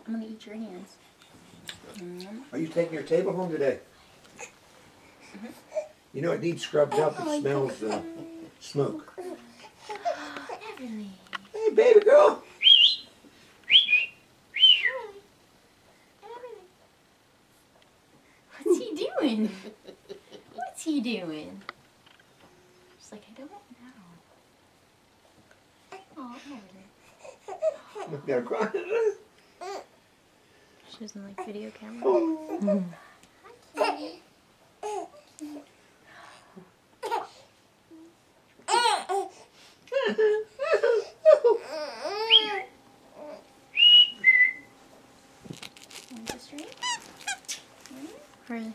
I'm gonna eat your hands. Are you taking your table home today? You know it needs scrubbed up. It smells smoke. Everly. Hey, baby girl. What's he doing? What's he doing? She's like, I don't know. Oh, Everly. They're crying. She doesn't like video camera. Really?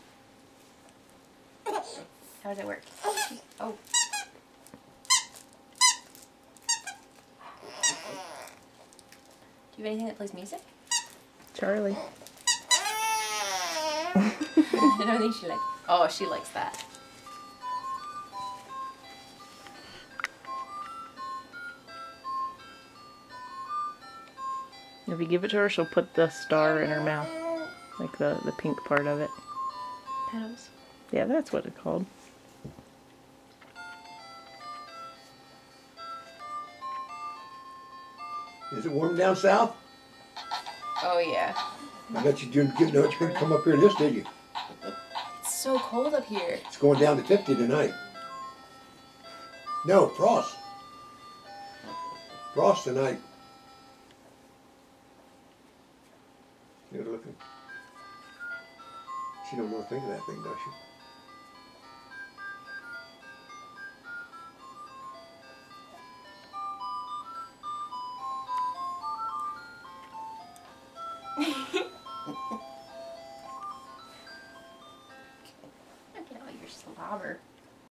How does it work? Oh. Do you have anything that plays music? Charlie. I don't think she likes. Oh, she likes that. If you give it to her, she'll put the star in her mouth. Like the pink part of it. Petals. Yeah, that's what it's called. Is it warm down south? Oh yeah. I bet you didn't know you couldn't come up here this, did you? It's so cold up here. It's going down to 50 tonight. No, frost. Frost tonight. You're looking. She don't know a thing of that thing, does she? Look at all your slobber.